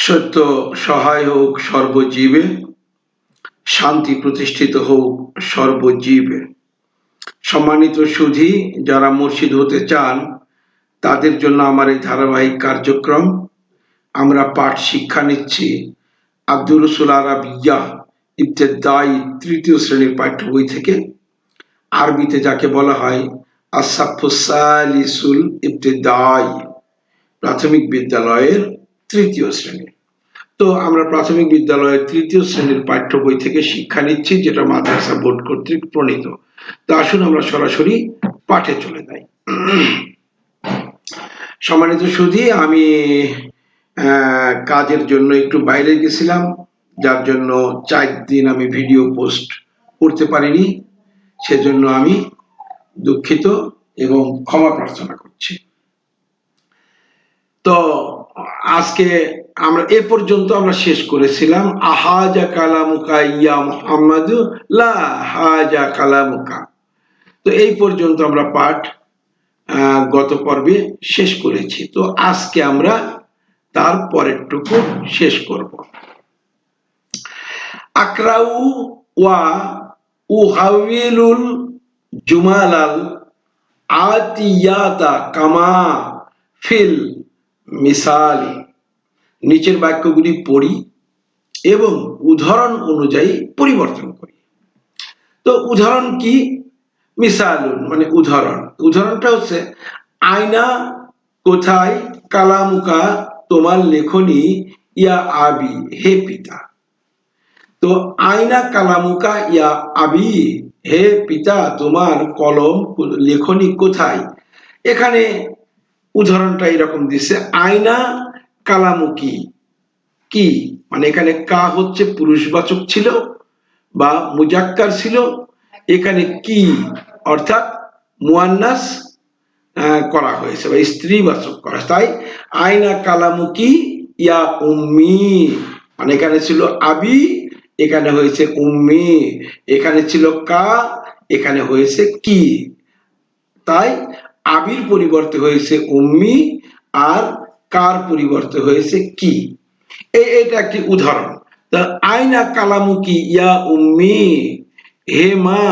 সত্য সহায় হোক সর্বজীবে, শান্তি প্রতিষ্ঠিত হোক সর্বজীবে। সম্মানিত সুধী, যারা মুর্শিদ হতে চান তাদের জন্য আমার এই ধারাবাহিক কার্যক্রম। আমরা পাঠ শিক্ষা নিচ্ছি আব্দুর-রসুল আরাবিয়া ইবতেদাই তৃতীয় শ্রেণীর পাঠ্য বই থেকে, আরবিতে যাকে বলা হয় আস-সাফফুস সালিসুল ইবতেদাই, প্রাথমিক বিদ্যালয়ের তৃতীয় শ্রেণী। তো আমরা প্রাথমিক বিদ্যালয়ের তৃতীয় শ্রেণীর পাঠ্য বই থেকে শিক্ষা নিচ্ছি, যেটা মাদ্রাসা বোর্ড কর্তৃক প্রণীত। তো আসুন আমরা সরাসরি পাঠে চলে যাই। সম্মানিত সুধী, আমি কাজের জন্য একটু বাইরে গেছিলাম, যার জন্য 4 দিন আমি ভিডিও পোস্ট করতে পারিনি। সেজন্য আমি দুঃখিত এবং ক্ষমা প্রার্থনা করছি। তো আজকে আমরা এ পর্যন্ত আমরা শেষ করেছিলাম আহাজা কালামুকা ইয়া মুহাম্মাদু লা হাজা কালামুকা। তো এই পর্যন্ত আমরা পাঠ গত পর্বে শেষ করেছি। তো আজকে আমরা তার পরেরটুকু শেষ করব। আকরাউ ওয়া উহাউইলুল জুমালাল আতিয়াতা কামা ফিল মিসালি। নিচের বাক্যগুলি পড়ি এবং উদাহরণ অনুযায়ী পরিবর্তন করি। তো উদাহরণ কি? মিসালুন মানে উদাহরণ। উদাহরণটা হচ্ছে আয়না কোথায়, কালামুকা তোমার লেখনী, ইয়া আবি হে পিতা। তো আয়না কালামুকা ইয়া আবি হে পিতা তোমার কলম লেখনী কোথায়। এখানে উদাহরণটা এরকম দিচ্ছে, আয়না কালামুকি কি, মানে এখানে কা হচ্ছে পুরুষবাচক ছিল বা মুজাক্কার ছিল, এখানে কি অর্থাৎ মুয়ান্নাস করা হয়েছে বা স্ত্রীবাচক করা, তাই আয়না কালামুকি ইয়া উম্মি, মানে এখানে ছিল আবি, এখানে হয়েছে উম্মি, এখানে ছিল কা, এখানে হয়েছে কি, তাই আবির পরিবর্তে হয়েছে উম্মি আর কার পরিবর্তে হয়েছে কি। এটা একটি উদাহরণ। আয়না কালামুকি ইয়া উম্মি, হে মা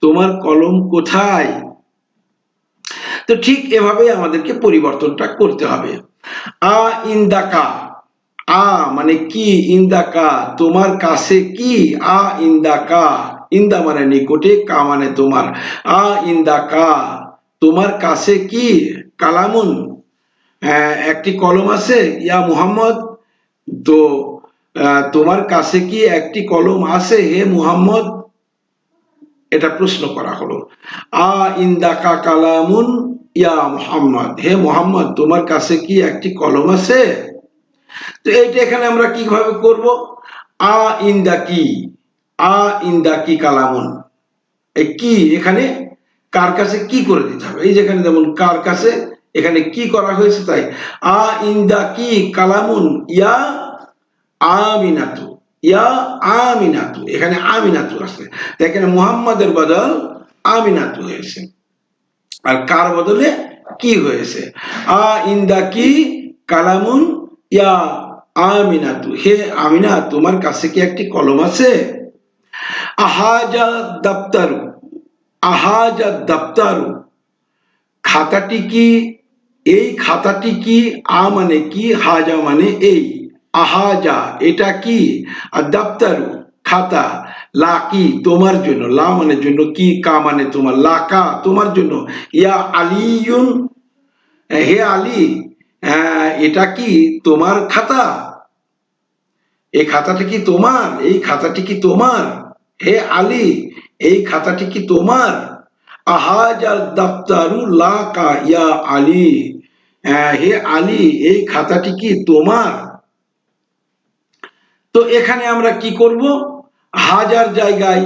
তোমার কলম কোথায়। তো ঠিক এভাবে আমাদেরকে পরিবর্তনটা করতে হবে। আ ইন্দাকা, আ মানে কি, ইন্দাকা তোমার কাছে কি, আ ইন্দাকা, ইন্দা মানে নিকটে, কা মানে তোমার, আ ইন্দাকা তোমার কাছে কি, কালামুন একটি কলম আছে, ইয়া মুহাম্মদ তো তোমার কাছে কি একটি কলম আছে হে মুহাম্মদ, এটা প্রশ্ন করা হলো। আ ইন্দাকা কালামুন ইয়া মুহাম্মদ, হে মুহাম্মদ তোমার কাছে কি একটি কলম আছে। তো এইটা এখানে আমরা কিভাবে করব, আ ইন্দাকি, আ ইন্দাকি কালামুন, এই কি এখানে কার কাছে কি করে দিতে হবে, এই যেখানে যেমন কার কাছে, এখানে কি করা হয়েছে, তাই আ ইন্দাকি কালামুন ইয়া আমিনাতু, ইয়া আমিনাতু, এখানে আমিনাতু আছে, এখানে মুহাম্মাদের বদল আমিনাতু হয়েছে, আর কার বদলে কি হয়েছে, আ ইন্দাকি কালামুন ইয়া আমিনাতু, হে আমিনা তোমার কাছে কি একটি কলম আছে। আহাজা দাপ্তারু, আহাজা দাপ্তারু খাতাটি কি, এই খাতাটি কি, আ মানে কি, হাজা মানে এই, আহাজা এটা কি, আর দাপ্তারু খাতা, লাকি তোমার জন্য, লা মানে জন্য, কি কা মানে তোমার, লাকা তোমার জন্য, ইয়া আলিয়ুন হে আলী এটা কি তোমার খাতা, এই খাতাটি কি তোমার, এই খাতাটি কি তোমার, হে আলী এই খাতাটি কি তোমার। আহাজাল দাফতারু লাকা ইয়া আলী, হে আলী এই খাতাটি কি তোমার। তো এখানে আমরা কি করব, হাজার জায়গায়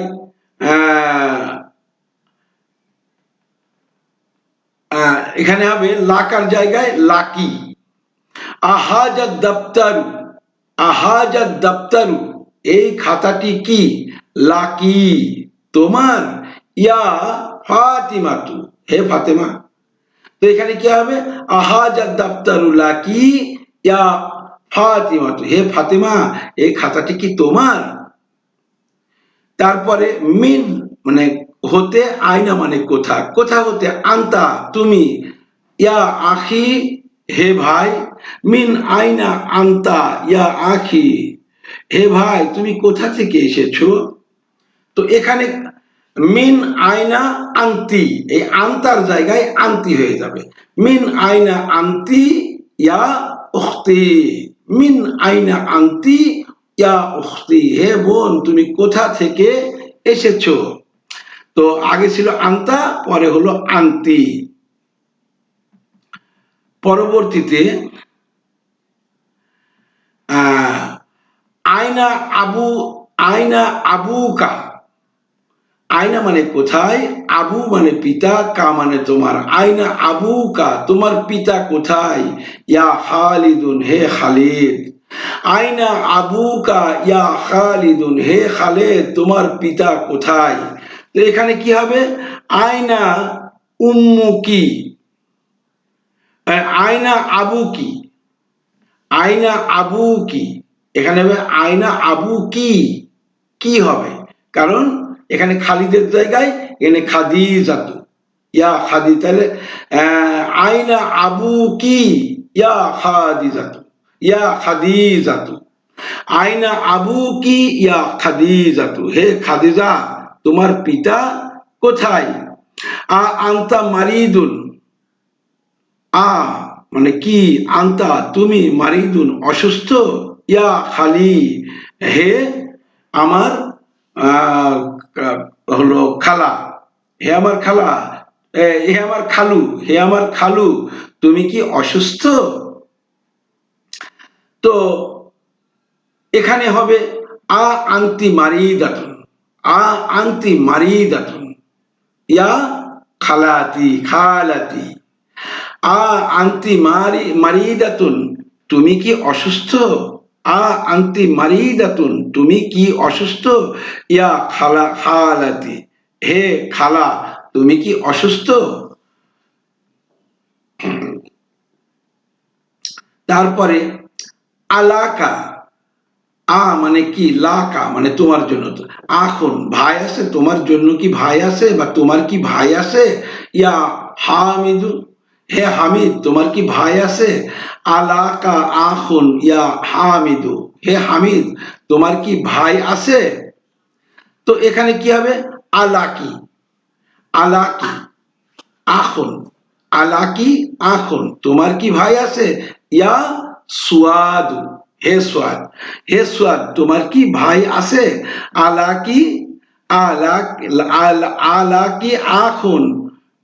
এখানে হবে লাকার জায়গায় লাকি। আহাজাত দাফতারু, আহাজাত দাফতারু এই খাতাটি কি, লাকি তোমার, ইয়া ফাতিমাতু হে ফাতেমা। তো এখানে কি হবে, আহাজাত দাফতারু লাকি ইয়া ফাতিমা, হে ফাতেমা, এই খাতাটি কি তোমার? তারপরে মিন মানে হতে, আইনা মানে কোথা, কোথা হতে, আন্তা তুমি, ইয়া আখি হে ভাই, মিন আইনা আন্তা ইয়া আখি, হে ভাই তুমি কোথা থেকে এসেছো? তো এখানে মিন আইনা আন্তি, এই আন্তার জায়গায় আন্তি হয়ে যাবে। মিন আইনা আন্তি ইয়া উখতি, মিন আইনা আন্তি ইয়া উখতি, হে বোন তুমি কোথা থেকে এসেছো? তো আগে ছিল আন্তা, পরে হলো আন্তি। পরবর্তীতে আয়না আবু, আয়না আবুকা, আয়না মানে কোথায়, আবু মানে পিতা, কা মানে তোমার, আয়না আবুকা তোমার পিতা কোথায়, ইয়া খালিদুন হে খালিদ, আয়না আবুকা ইয়া খালিদুন হে খালিদ তোমার পিতা কোথায়? তো এখানে কি হবে, আয়না উম্মুকি, আয়না আবু কি, আয়না আবু কি, এখানে হবে আয়না আবু কি, কি হবে, কারণ এখানে খালিদের জায়গায় এখানে খাদিজাতু, ইয়া খাদি, তাহলে আয়না আবু কি ইয়া খাদিজাতু, ইয়া খাদিজাতু, আয়না আবু কি ইয়া খাদিজাতু, হে খাদিজা তোমার পিতা কোথায়? আন্তা মারিদুন, আ মানে কি, আন্তা তুমি, মারিদুন অসুস্থ, ইয়া খালি হে আমার হলো খালা, হে আমার খালা, হে আমার খালু, হে আমার খালু তুমি কি অসুস্থ? তো এখানে হবে আ আন্তি মারিদাতুন, আ আন্তি মারিদাতুন ইয়া খালাতি, খালাতি, আ আন্তি মারিদাতুন তুমি কি অসুস্থ, আ আন্তি মারিদাতুন তুমি কি অসুস্থ, ইয়া খালা খালাতি হে খালা তুমি কি অসুস্থ? তারপরে আলাকা, আ মানে কি, লাকা মানে তোমার জন্য, আখন ভাই আছে, তোমার জন্য কি ভাই আছে, বা তোমার কি ভাই আছে, ইয়া হামিদু হে হামিদ তোমার কি ভাই আছে, আলাকা আখন ইয়া হামিদু হে হামিদ তোমার কি ভাই আছে? তো এখানে কি হবে, আলাকি, আলাকি আখন, আলাকি আখন তোমার কি ভাই আছে, ইয়া সুয়াদু হে সোয়াদ, হে সোয়াদ তোমার কি ভাই আছে, আলাকি, আলাকি আখন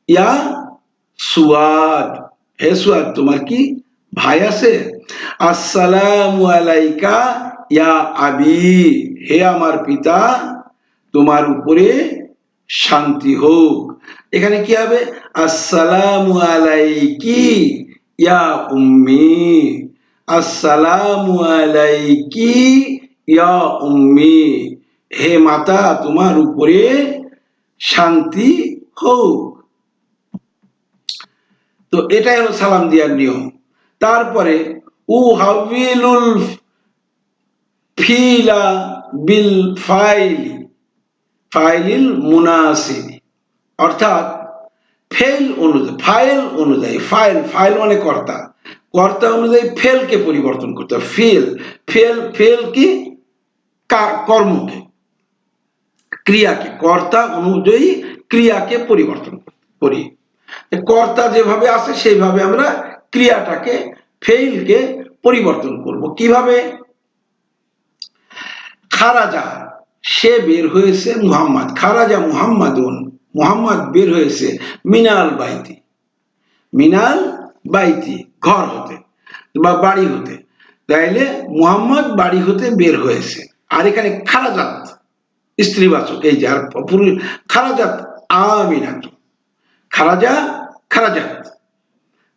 ইয়া সুয়াদ, হে সুয়াদ তোমার কি ভাই আছে? আসসালামু আলাইকা ইয়া আবি, হে আমার পিতা তোমার উপরে শান্তি হোক। এখানে কি হবে, আসসালামু আলাইকি ইয়া উম্মি, আসসালামু আলাইকি ইয়া উম্মি, হে মাতা তোমার উপরে শান্তি হোক। তো এটাই হলো সালাম দেওয়ার নিয়ম। তারপরে উ হাবিলুল ফিলা বিল ফাইলি, ফাইলিল মুনাসিবি, অর্থাৎ ফেল অনুযায়ী, ফাইল অনুযায়ী, ফাইল ফাইল মানে কর্তা, কর্তা অনুযায়ী ফেলকে পরিবর্তন করতে হবে, ফেল ফেল ফেল কি, কর্মকে, ক্রিয়াকে, কর্তা অনুযায়ী ক্রিয়াকে পরিবর্তন করি, কর্তা যেভাবে আছে সেইভাবে আমরা ক্রিয়াটাকে, ফেইলকে পরিবর্তন করব কিভাবে? খারাজা সে বের হয়েছে, মুহাম্মদ খারাজা মুহাম্মাদুন মুহাম্মদ বের হয়েছে, মিনাল বাইতি, মিনাল বাইতি ঘর হতে বা বাড়ি হতে, তাইলে মুহাম্মদ বাড়ি হতে বের হয়েছে। আর এখানে খারাজাত স্ত্রীবাচক, এই যে আর পুরুষ, খারাজাত আমিনাত, খারাজা খারাজাত,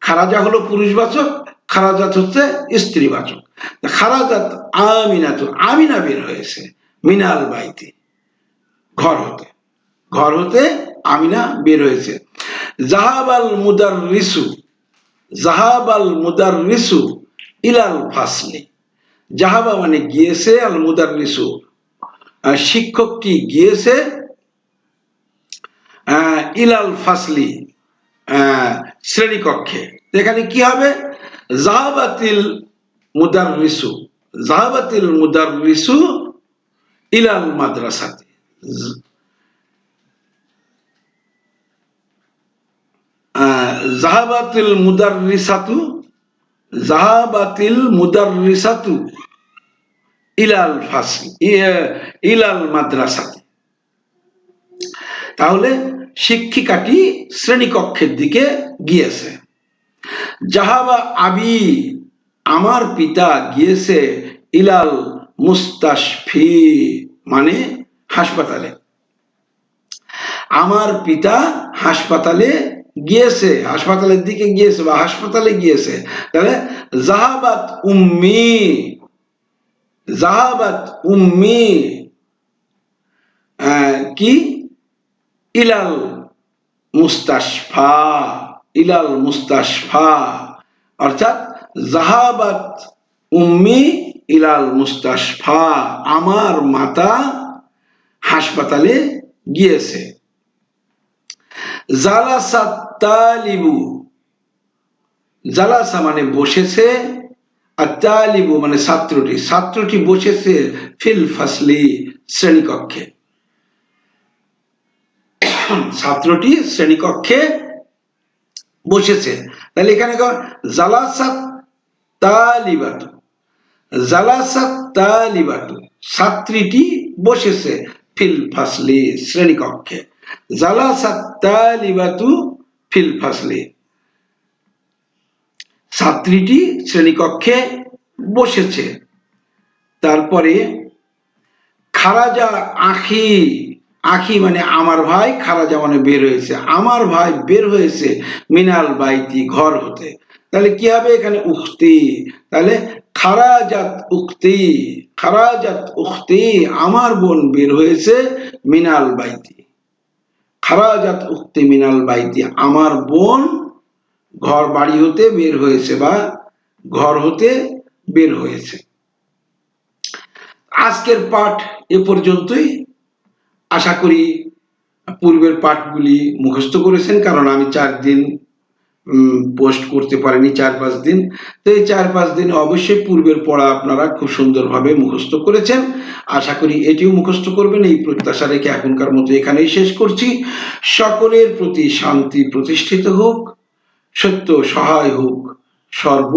খারাজা হলো পুরুষবাচক, খারাজাত হচ্ছে স্ত্রীবাচক, খারাজাত আমিনাত আমিনা বের হয়েছে, মিনাল বাইতি ঘর হতে, ঘর হতে আমিনা বের হয়েছে। জাহাবাল মুদাররিসু, জাহাবাল মুদাররিসু ইলাল ফাসলি, জাহাবা মানে গিয়েছে, আল মুদাররিসু শিক্ষকটি গিয়েছে, ইলাল ফাসলি শ্রেণীকক্ষে। এখানে কি হবে? জাহাবাতিল মুদাররিসু, জাহাবাতিল মুদাররিসু ইলাল মাদ্রাসাতি, জাহাবাতিল মুদাররিসাতু, জাহাবাতিল মুদাররিসাতু ইলাল ফাসলি, ইলাল মাদ্রাসাতি। তাহলে শিক্ষিকাটি শ্রেণীকক্ষের দিকে গিয়েছে। জাহাবা আবি আমার পিতা গিয়েছে, ইলাল মুস্তাশফি মানে হাসপাতালে। আমার পিতা হাসপাতালে গিয়েছে, হাসপাতালের দিকে গিয়েছে বা হাসপাতালে গিয়েছে। তাহলে জাহাবাত উম্মি, জাহাবাত উম্মি কি ইলাল মুস্তাশফা, ইলাল মুস্তাশফা, অর্থাৎ জাহাবাত উম্মি ইলাল মুস্তাশফা আমার মাতা হাসপাতালে গিয়েছে। জালাসাত তালিবু, জালাসা মানে বসেছে, আর তালিবু মানে ছাত্রটি, ছাত্রটি বসেছে ফিল ফাসলি শ্রেণীকক্ষে, ছাত্রটি শ্রেণীকক্ষে বসেছে। তাহলে এখানে জালাসাত তালিবাতু, জালাসাত তালিবাতু ছাত্রীটি বসেছে ফিল ফাসলি শ্রেণীকক্ষে, জালাসাত তালিবাতু ফিল ফাসলি ছাত্রীটি শ্রেণীকক্ষে বসেছে। তারপরে খারাজা আখি, আখি মানে আমার ভাই, খারাজা মানে বের হয়েছে, আমার ভাই বের হয়েছে মিনাল বাইতি ঘর হতে। তাহলে কি হবে এখানে? উখতি, তাহলে খারাজাত উখতি, খারাজাত উখতি আমার বোন বের হয়েছে মিনাল বাইতি, খারাজাত উখতি মিনাল বাইতি আমার বোন ঘর বাড়ি হতে বের হয়েছে বা ঘর হতে বের হয়েছে। আজকের পাঠ এ পর্যন্তই। আশা করি পূর্বের পাঠগুলি মুখস্থ করেছেন, কারণ আমি 4 দিন পোস্ট করতে পারিনি, 4-5 দিন। তো এই 4-5 দিনে অবশ্যই পূর্বের পড়া আপনারা খুব সুন্দরভাবে মুখস্থ করেছেন। আশা করি এটিও মুখস্থ করবেন, এই প্রত্যাশা রেখে এখনকার মতো এখানেই শেষ করছি। সকলের প্রতি শান্তি প্রতিষ্ঠিত হোক, সত্য সহায় হোক সর্ব